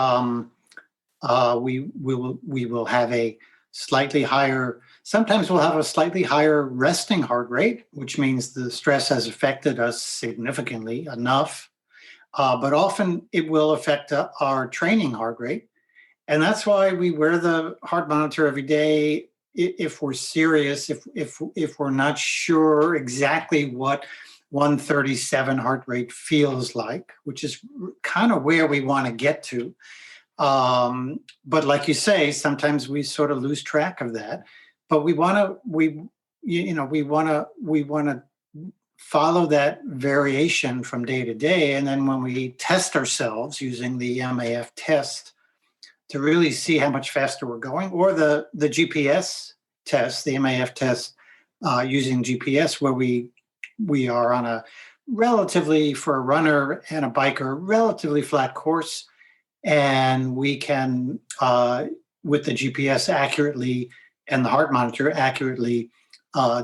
will have a slightly higher, sometimes we'll have a slightly higher resting heart rate, which means the stress has affected us significantly enough. But often it will affect our training heart rate. And that's why we wear the heart monitor every day. If we're serious, if we're not sure exactly what 137 heart rate feels like, which is kind of where we want to get to. But like you say, sometimes we sort of lose track of that. But we want to follow that variation from day to day, and then when we test ourselves using the MAF test to really see how much faster we're going, or the GPS test, the MAF test using GPS, where we are on a relatively, for a runner and a biker, relatively flat course. And we can, with the GPS accurately and the heart monitor accurately,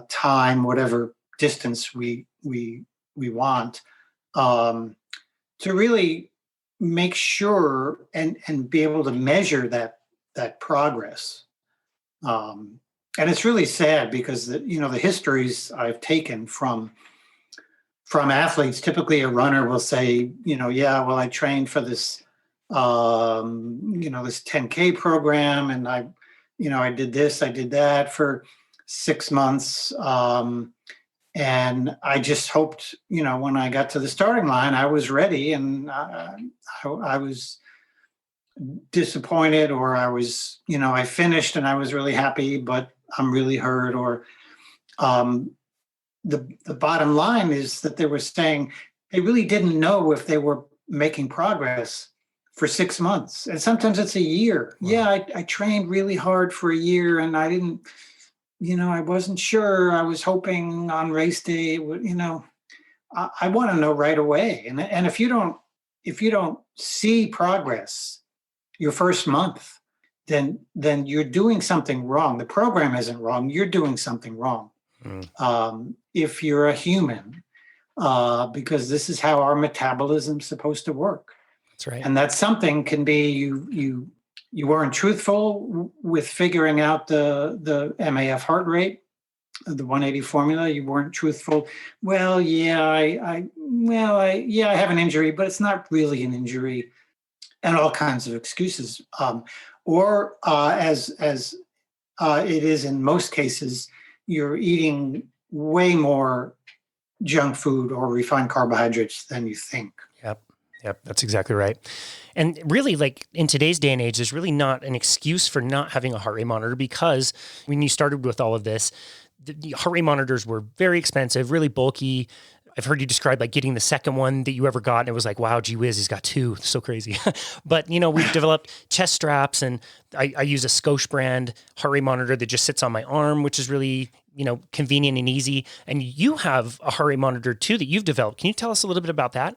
time whatever distance we want, to really make sure and be able to measure that progress. And it's really sad, because the histories I've taken from athletes, typically a runner will say, yeah, well, I trained for this this 10K program, and I did this, I did that for 6 months. And I just hoped, when I got to the starting line, I was ready, and I was disappointed, or I was, I finished and I was really happy, but I'm really hurt. Or the bottom line is that they were saying they really didn't know if they were making progress for 6 months. And sometimes it's a year. Wow. Yeah, I trained really hard for a year, and I didn't, I wasn't sure. I was hoping on race day, I want to know right away. And if you don't see progress your first month, then you're doing something wrong. The program isn't wrong. You're doing something wrong. If you're a human, because this is how our metabolism's supposed to work. That's right. And that something can be you weren't truthful with figuring out the MAF heart rate, the 180 formula. You weren't truthful. Well, yeah, I have an injury, but it's not really an injury, and all kinds of excuses. Or as it is in most cases, you're eating way more junk food or refined carbohydrates than you think. Yep, that's exactly right. And really, like, in today's day and age, there's really not an excuse for not having a heart rate monitor, because when you started with all of this, the heart rate monitors were very expensive, really bulky. I've heard you describe like getting the second one that you ever got, and it was like, wow, gee whiz, he's got two. So crazy. But, we've developed chest straps, and I use a Scotia brand heart rate monitor that just sits on my arm, which is really, convenient and easy. And you have a heart rate monitor too that you've developed. Can you tell us a little bit about that?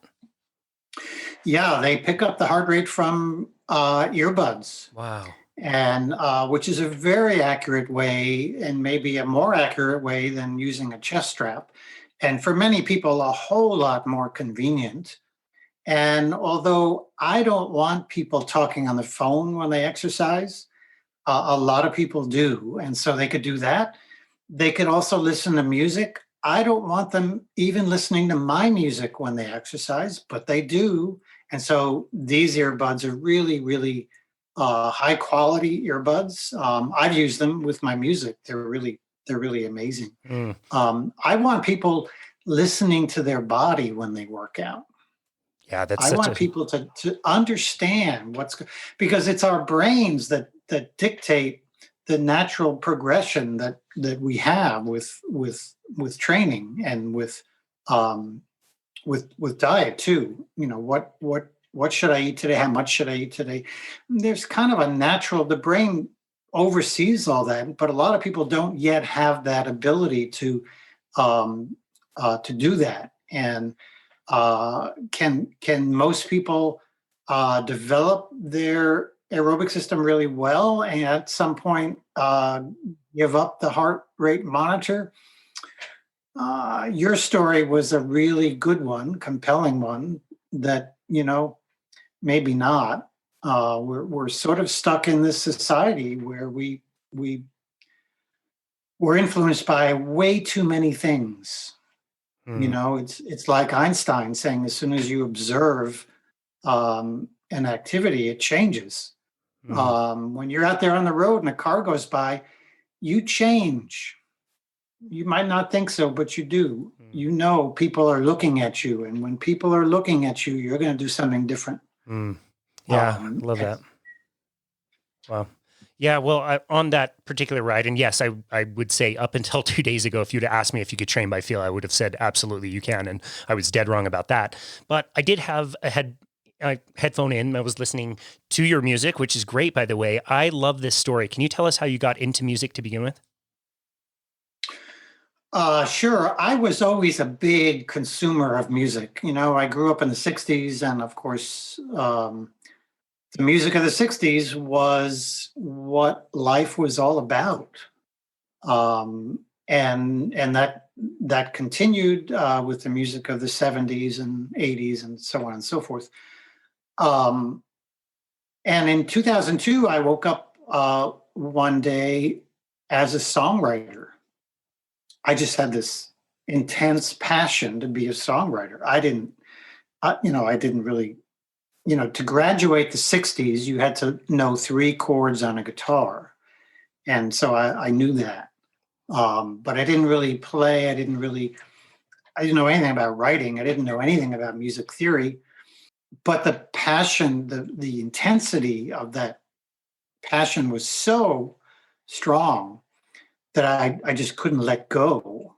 Yeah, they pick up the heart rate from earbuds. Wow. And which is a very accurate way, and maybe a more accurate way than using a chest strap. and for many people, a whole lot more convenient. And although I don't want people talking on the phone when they exercise, a lot of people do. And so they could do that. They could also listen to music. I don't want them even listening to my music when they exercise, but they do. And so these earbuds are really, really high quality earbuds. I've used them with my music. They're really amazing. I want people listening to their body when they work out. Yeah, I want people to understand because it's our brains that dictate the natural progression that we have with training and with diet too. You know, what should I eat today? How much should I eat today? There's kind of a natural, the brain oversees all that, but a lot of people don't yet have that ability to do that. And can most people develop their aerobic system really well and at some point give up the heart rate monitor? Your story was a really good one, compelling one that, you know, maybe not. We're sort of stuck in this society where we're influenced by way too many things. You know, it's like Einstein saying, as soon as you observe an activity, it changes. When you're out there on the road and a car goes by, you change. You might not think so, but you do. You know, people are looking at you. And when people are looking at you, you're going to do something different. Yeah, I love that. Wow. Yeah, well, on that particular ride, and yes, I would say up until 2 days ago, if you'd asked me if you could train by feel, I would have said absolutely you can, and I was dead wrong about that. But I did have a headphone in. I was listening to your music, which is great, by the way. I love this story. Can you tell us how you got into music to begin with? Sure. I was always a big consumer of music. You know, I grew up in the 60s, and of course, the music of the 60s was what life was all about. And that continued with the music of the 70s and 80s and so on and so forth. And in 2002, I woke up one day as a songwriter. I just had this intense passion to be a songwriter. I didn't really, to graduate the 60s, you had to know 3 chords on a guitar. And so I knew that. But I didn't really play. I didn't know anything about writing. I didn't know anything about music theory. But the passion, the intensity of that passion was so strong that I just couldn't let go.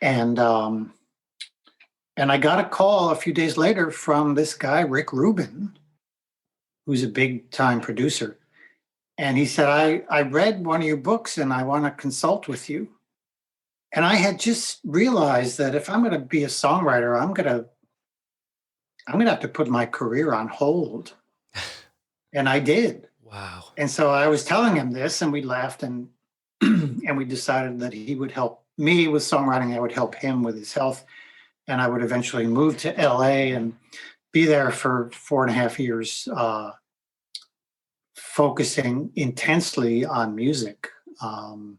And I got a call a few days later from this guy, Rick Rubin, who's a big time producer. And he said, I read one of your books and I want to consult with you. And I had just realized that if I'm going to be a songwriter, I'm going to have to put my career on hold. And I did. Wow. And so I was telling him this, and we laughed, and and we decided that he would help me with songwriting. I would help him with his health. And I would eventually move to LA and be there for 4.5 years, focusing intensely on music, and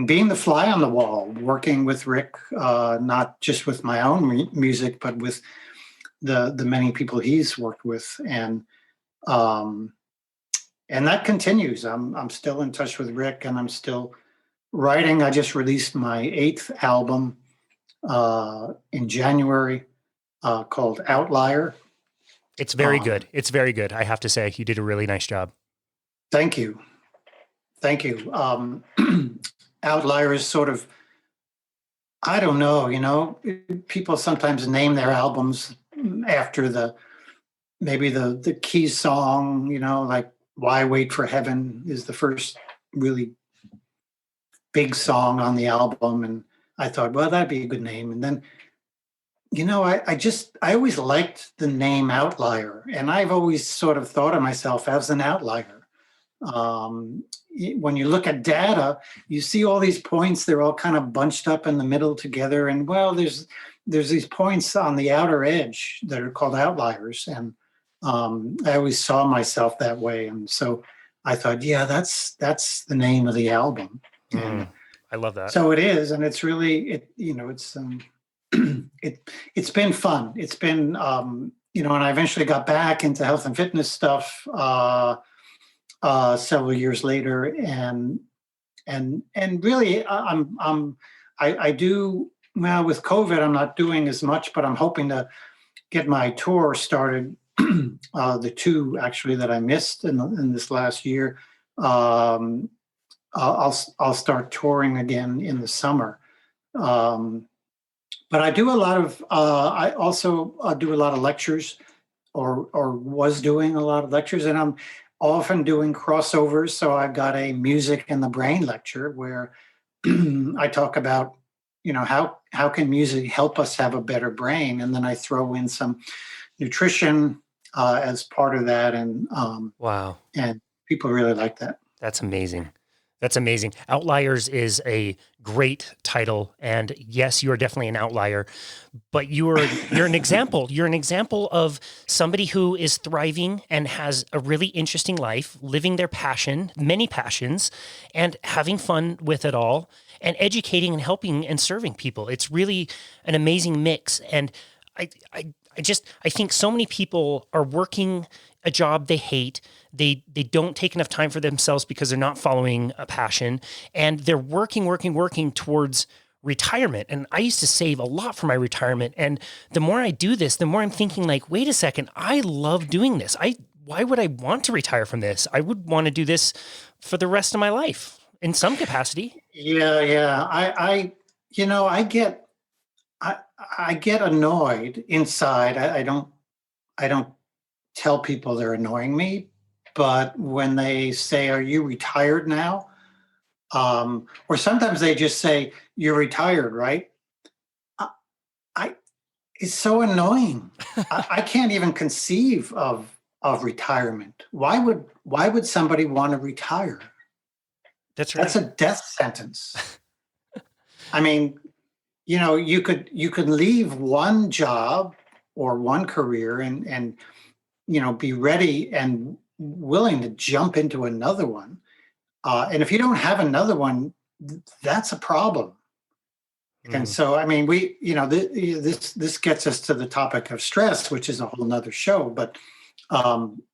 being the fly on the wall, working with Rick, not just with my own music, but with the many people he's worked with. And that continues. I'm still in touch with Rick, and I'm still writing. I just released my 8th album in January, called Outlier. It's very good. It's very good. I have to say, you did a really nice job. Thank you. Outlier is sort of, I don't know, people sometimes name their albums after maybe the key song, like Why Wait for Heaven is the first really big song on the album. And I thought, well, that'd be a good name. And then, I always liked the name Outlier. And I've always sort of thought of myself as an outlier. When you look at data, you see all these points, they're all kind of bunched up in the middle together. And well, there's these points on the outer edge that are called outliers. And I always saw myself that way. And so I thought, yeah, that's the name of the album. And I love that. so it is. And it's really, it's, it's been fun. It's been, and I eventually got back into health and fitness stuff several years later, and really, I do well with COVID. I'm not doing as much, but I'm hoping to get my tour started. The two actually that I missed in this last year. I'll start touring again in the summer. But I do a lot of. I also do a lot of lectures, or was doing a lot of lectures, and I'm often doing crossovers. So I've got a music and the brain lecture where I talk about, how can music help us have a better brain, and then I throw in some nutrition as part of that, and wow, and people really like that. That's amazing. That's amazing. Outliers is a great title, and yes, you are definitely an outlier, but you're an example. You're an example of somebody who is thriving and has a really interesting life, living their passion, many passions, and having fun with it all, and educating and helping and serving people. It's really an amazing mix. And I think so many people are working a job they hate. They don't take enough time for themselves because they're not following a passion, and they're working towards retirement. And I used to save a lot for my retirement. And the more I do this, the more I'm thinking like, wait a second, I love doing this. Why would I want to retire from this? I would want to do this for the rest of my life in some capacity. Yeah. I get annoyed inside. I don't tell people they're annoying me, but when they say, "Are you retired now?" Or sometimes they just say, "You're retired, right?" It's so annoying. I can't even conceive of retirement. Why would somebody want to retire? That's right. That's a death sentence. I mean, you could leave one job or one career and be ready and willing to jump into another one. And if you don't have another one, that's a problem. And so, I mean, this gets us to the topic of stress, which is a whole nother show. But,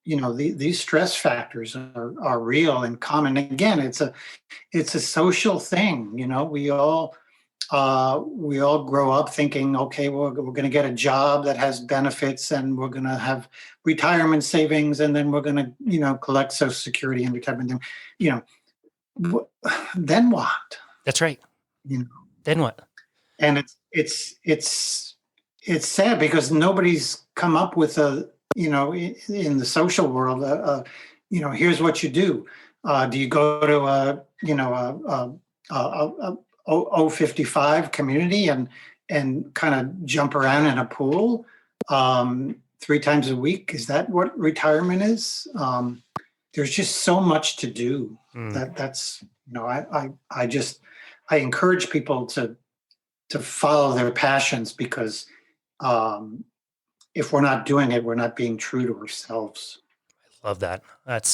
these stress factors are real and common. Again, it's a social thing. We all grow up thinking, okay, we're going to get a job that has benefits, and we're going to have retirement savings, and then we're going to, collect Social Security and retirement. Then what? That's right. Then what? And it's sad because nobody's come up with in the social world, here's what you do. Do you go to a 55 community and kind of jump around in a pool 3 times a week? Is that what retirement is? There's just so much to do. That's I encourage people to follow their passions, because if we're not doing it, we're not being true to ourselves. I love that. That's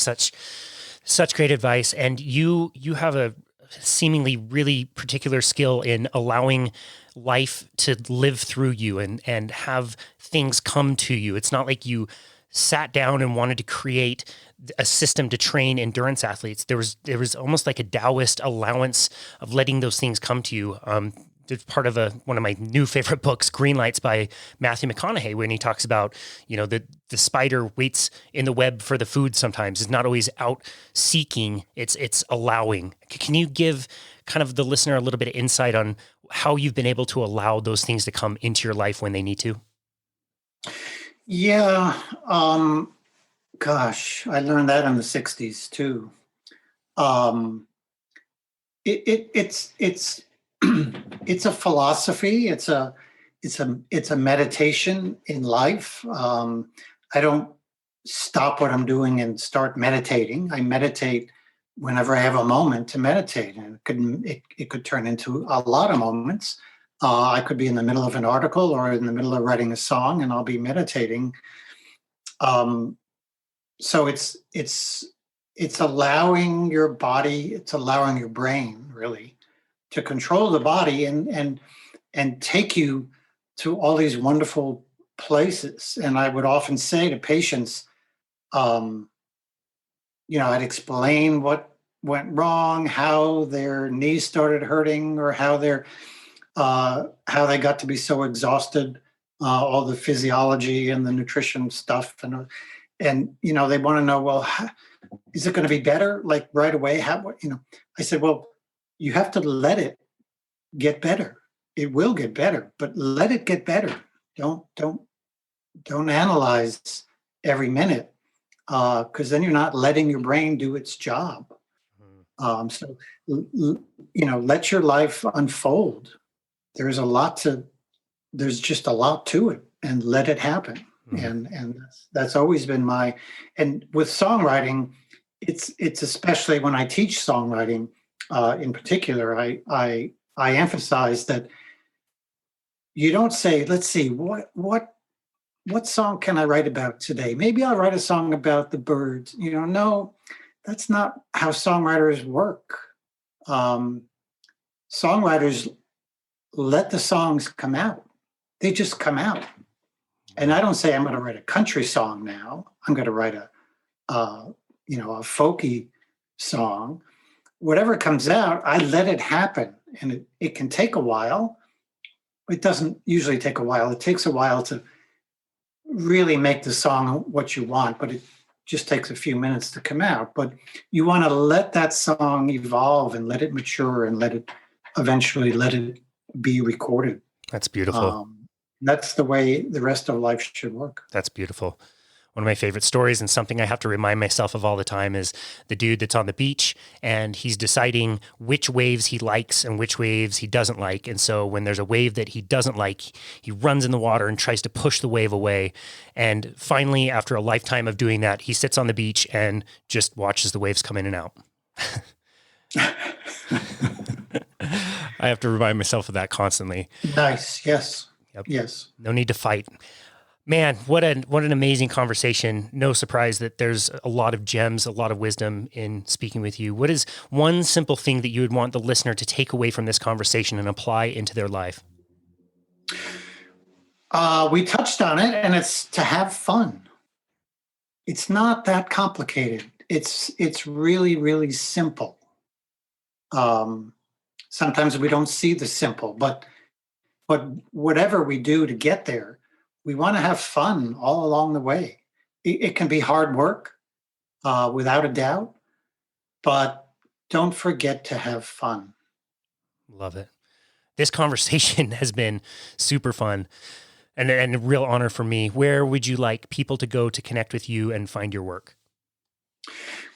such great advice. And you have a seemingly really particular skill in allowing life to live through you and have things come to you. It's not like you sat down and wanted to create a system to train endurance athletes. There was almost like a Taoist allowance of letting those things come to you. It's part of one of my new favorite books, Green Lights by Matthew McConaughey, when he talks about, the spider waits in the web for the food sometimes. It's not always out seeking, it's allowing. Can you give kind of the listener a little bit of insight on how you've been able to allow those things to come into your life when they need to? Yeah. Gosh, I learned that in the 60s too. It's it's a philosophy. It's a meditation in life. I don't stop what I'm doing and start meditating. I meditate whenever I have a moment to meditate, and it could turn into a lot of moments. I could be in the middle of an article or in the middle of writing a song, and I'll be meditating. So it's allowing your body, it's allowing your brain really to control the body and take you to all these wonderful places. And I would often say to patients, I'd explain what went wrong, how their knees started hurting, or how they got to be so exhausted, all the physiology and the nutrition stuff, and they want to know, well, is it going to be better like right away? I said, well, you have to let it get better. It will get better, but let it get better. Don't analyze every minute, because then you're not letting your brain do its job. So let your life unfold. There's just a lot to it, and let it happen. Mm-hmm. And that's always been and with songwriting, it's especially when I teach songwriting, in particular, I emphasize that you don't say, let's see, what song can I write about today? Maybe I'll write a song about the birds. No, that's not how songwriters work. Songwriters let the songs come out. They just come out. And I don't say I'm going to write a country song now. I'm going to write a folky song. Whatever comes out, I let it happen. And it can take a while. It doesn't usually take a while. It takes a while to really make the song what you want, but it just takes a few minutes to come out. But you want to let that song evolve and let it mature and eventually let it be recorded. That's beautiful. That's the way the rest of life should work. That's beautiful. One of my favorite stories, and something I have to remind myself of all the time, is the dude that's on the beach and he's deciding which waves he likes and which waves he doesn't like. And so when there's a wave that he doesn't like, he runs in the water and tries to push the wave away. And finally, after a lifetime of doing that, he sits on the beach and just watches the waves come in and out. I have to remind myself of that constantly. Nice. Yes. Yep. Yes. No need to fight. Man, what an amazing conversation. No surprise that there's a lot of gems, a lot of wisdom in speaking with you. What is one simple thing that you would want the listener to take away from this conversation and apply into their life? We touched on it, and it's to have fun. It's not that complicated. It's really, really simple. Sometimes we don't see the simple, but whatever we do to get there, we want to have fun all along the way. It can be hard work, without a doubt, but don't forget to have fun. Love it. This conversation has been super fun and a real honor for me. Where would you like people to go to connect with you and find your work?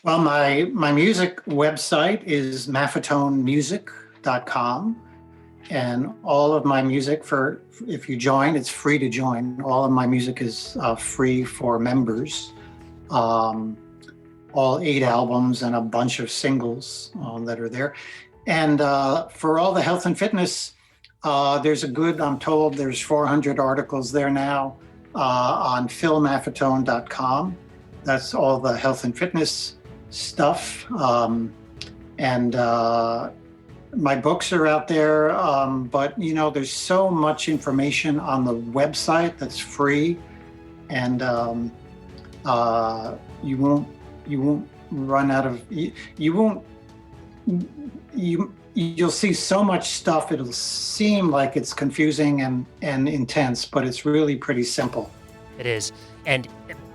Well, my music website is maffetonemusic.com. And all of my music, if you join, it's free to join. All of my music is free for members. All 8 albums and a bunch of singles that are there. And for all the health and fitness, I'm told there's 400 articles there now on philmaffitone.com. That's all the health and fitness stuff. My books are out there, but there's so much information on the website that's free, and you won't run out of you'll see so much stuff. It'll seem like it's confusing and intense, but it's really pretty simple. It is. And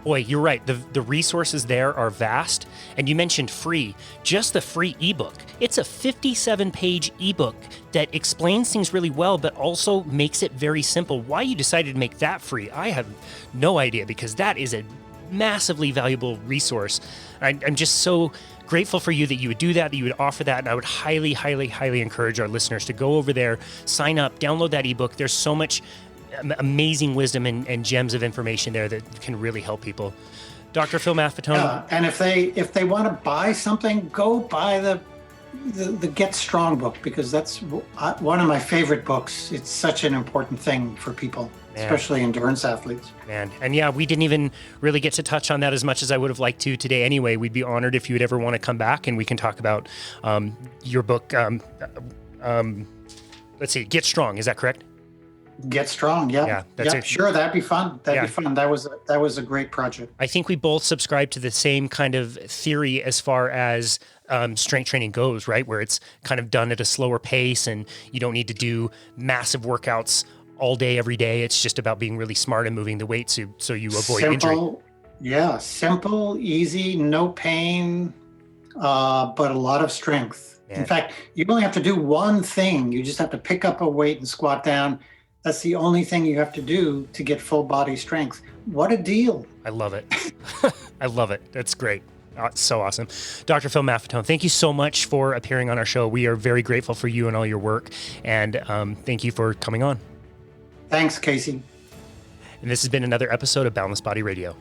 boy, you're right. The resources there are vast. And you mentioned free. Just the free ebook. It's a 57-page ebook that explains things really well, but also makes it very simple. Why you decided to make that free, I have no idea, because that is a massively valuable resource. I'm just so grateful for you that you would do that you would offer that. And I would highly, highly, highly encourage our listeners to go over there, sign up, download that ebook. There's so much amazing wisdom and gems of information there that can really help people. Dr. Phil Maffitone. Yeah, and if they want to buy something, go buy the Get Strong book, because that's one of my favorite books. It's such an important thing for people, especially endurance athletes. Man, and yeah, we didn't even really get to touch on that as much as I would have liked to today. Anyway, we'd be honored if you would ever want to come back and we can talk about your book. Let's see, Get Strong. Is that correct? Get Strong. Yeah. That's it. Sure. That'd be fun. That'd be fun. That was a great project. I think we both subscribe to the same kind of theory as far as strength training goes, right? Where it's kind of done at a slower pace and you don't need to do massive workouts all day, every day. It's just about being really smart and moving the weight so you avoid injury. Yeah. Simple, easy, no pain, but a lot of strength. Man. In fact, you only have to do one thing. You just have to pick up a weight and squat down. That's the only thing you have to do to get full body strength. What a deal. I love it. I love it. That's great. So awesome. Dr. Phil Maffitone, thank you so much for appearing on our show. We are very grateful for you and all your work. And thank you for coming on. Thanks, Casey. And this has been another episode of Boundless Body Radio.